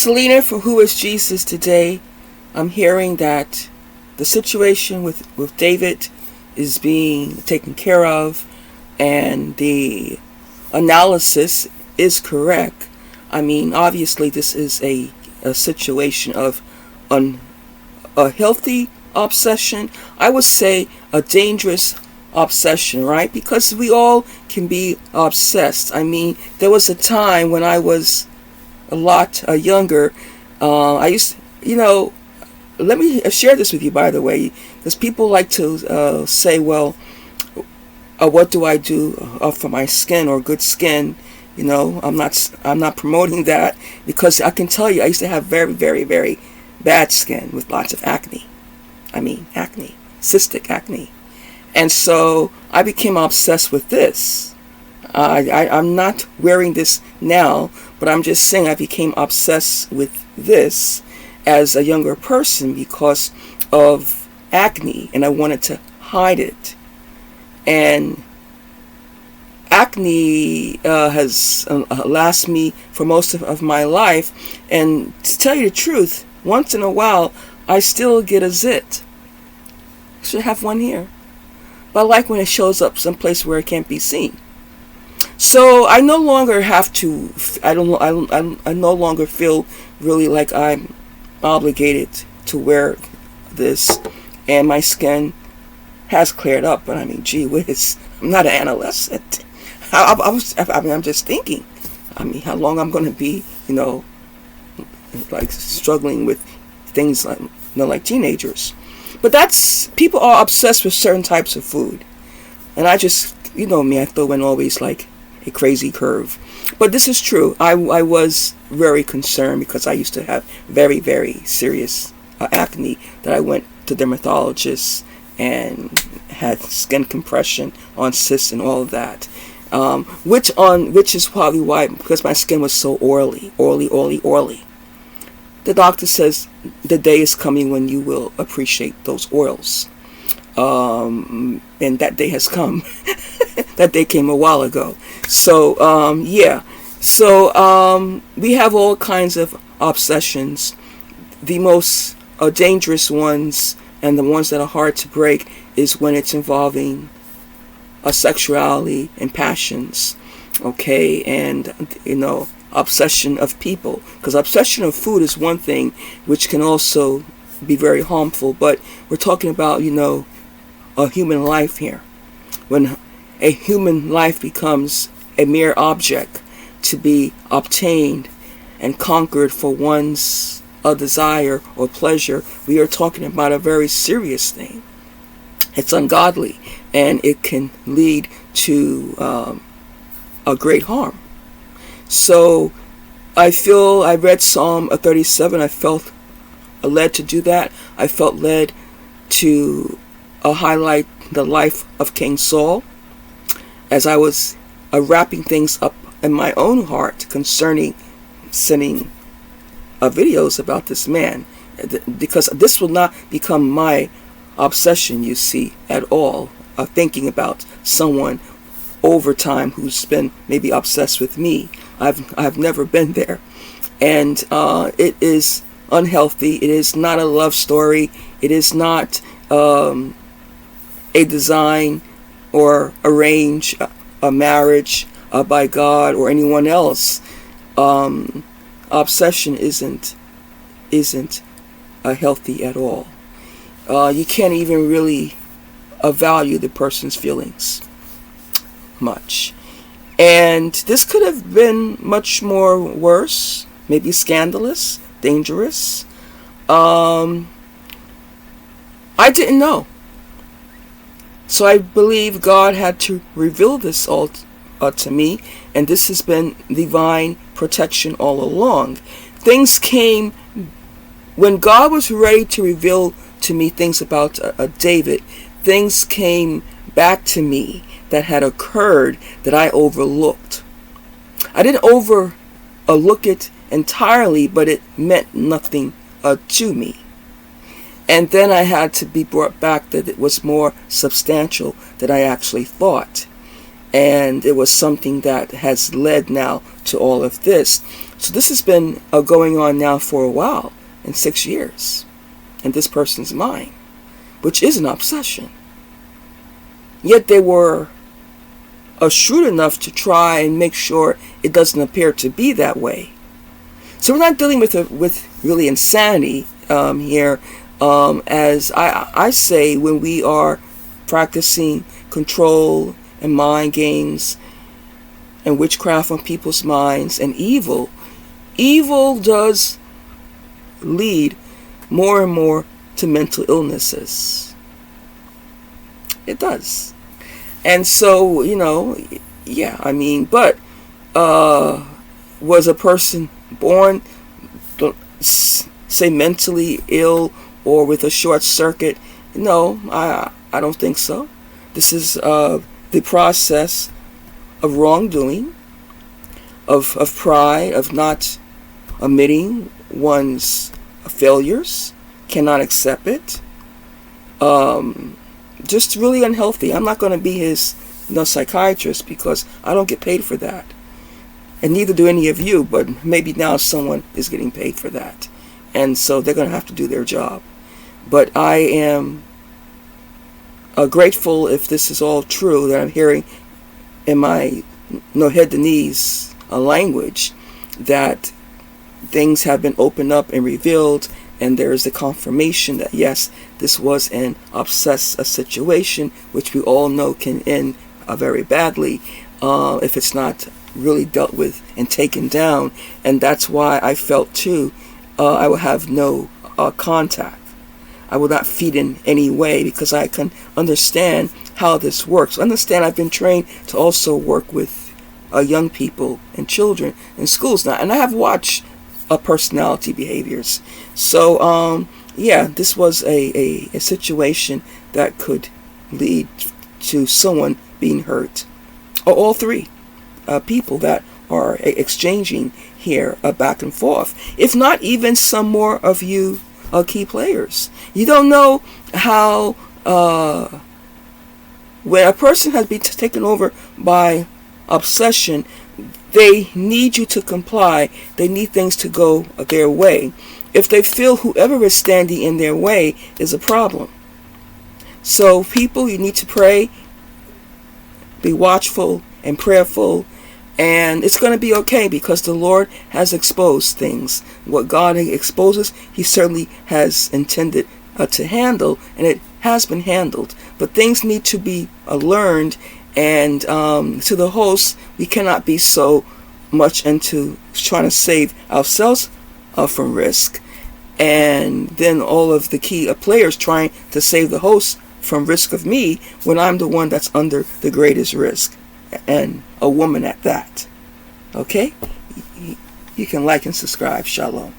Selena, for Who is Jesus today, I'm hearing that the situation with David is being taken care of, and the analysis is correct. I mean, obviously this is a situation of a healthy obsession. I would say a dangerous obsession, right? Because we all can be obsessed. I mean, there was a time when I was a lot younger. I used, let me share this with you, by the way, because people like to say, well, what do I do for my skin or good skin? I'm not promoting that, because I can tell you I used to have very, very, very bad skin with lots of acne. I mean, acne, cystic acne. And so I became obsessed with this. I'm not wearing this now, but I'm just saying I became obsessed with this as a younger person because of acne, and I wanted to hide it. And acne has lasted me for most of my life, and to tell you the truth, once in a while I still get a zit. Should have one here, but I like when it shows up someplace where it can't be seen. So I no longer have to. I no longer feel really like I'm obligated to wear this, and my skin has cleared up. But I mean, gee whiz, I'm not an adolescent. I'm just thinking. I mean, how long I'm going to be, like struggling with things like teenagers. But people are obsessed with certain types of food, and I just, me, I throw in always like a crazy curve. But this is true. I was very concerned because I used to have very, very serious acne that I went to dermatologists and had skin compression on cysts and all of that. Which is probably why, because my skin was so oily. The doctor says the day is coming when you will appreciate those oils. And that day has come. That day came a while ago. So, yeah. So, we have all kinds of obsessions. The most dangerous ones, and the ones that are hard to break, is when it's involving sexuality and passions, okay, and obsession of people, because obsession of food is one thing which can also be very harmful, but we're talking about a human life here. When a human life becomes a mere object to be obtained and conquered for one's desire or pleasure, we are talking about a very serious thing. It's ungodly, and it can lead to a great harm. So I read Psalm 37. I felt led to do that. I felt led to highlight the life of King Saul as I was wrapping things up in my own heart concerning sending videos about this man, because this will not become my obsession, you see, at all, thinking about someone over time who's been maybe obsessed with me. I've never been there, and it is unhealthy. It is not a love story. It is not a design or arrange a marriage by God or anyone else. Obsession isn't healthy at all. You can't even really value the person's feelings much. And this could have been much more worse, maybe scandalous, dangerous. I didn't know. So I believe God had to reveal this all to me, and this has been divine protection all along. Things came when God was ready to reveal to me things about David. Things came back to me that had occurred that I overlooked. I didn't overlook it entirely, but it meant nothing to me. And then I had to be brought back that it was more substantial than I actually thought. And it was something that has led now to all of this. So this has been going on now for a while, in 6 years, in this person's mind, which is an obsession. Yet they were shrewd enough to try and make sure it doesn't appear to be that way. So we're not dealing with really insanity here, as I say, when we are practicing control and mind games and witchcraft on people's minds and evil. Evil does lead more and more to mental illnesses. It does. And so, yeah, I mean, but was a person born, say, mentally ill or with a short circuit? No, I don't think so. This is the process of wrongdoing, of pride, of not admitting one's failures, cannot accept it. Just really unhealthy. I'm not going to be his psychiatrist, because I don't get paid for that. And neither do any of you, but maybe now someone is getting paid for that. And so they're going to have to do their job. But I am grateful, if this is all true, that I'm hearing in my head to knees language, that things have been opened up and revealed, and there is the confirmation that yes, this was an obsessed situation, which we all know can end very badly if it's not really dealt with and taken down. And that's why I felt too I will have no contact. I will not feed in any way, because I can understand how this works. Understand, I've been trained to also work with young people and children in schools now, and I have watched personality behaviors. So yeah, this was a situation that could lead to someone being hurt, or all three people that are exchanging here back and forth, if not even some more of you key players. You don't know how when a person has been taken over by obsession, they need you to comply. They need things to go their way. If they feel whoever is standing in their way is a problem. So people, you need to pray, be watchful and prayerful, and it's going to be okay, because the Lord has exposed things. What God exposes, He certainly has intended to handle, and it has been handled. But things need to be learned, and to the host, we cannot be so much into trying to save ourselves from risk, and then all of the key players trying to save the host from risk of me, when I'm the one that's under the greatest risk, and a woman at that. Okay? You can like and subscribe. Shalom.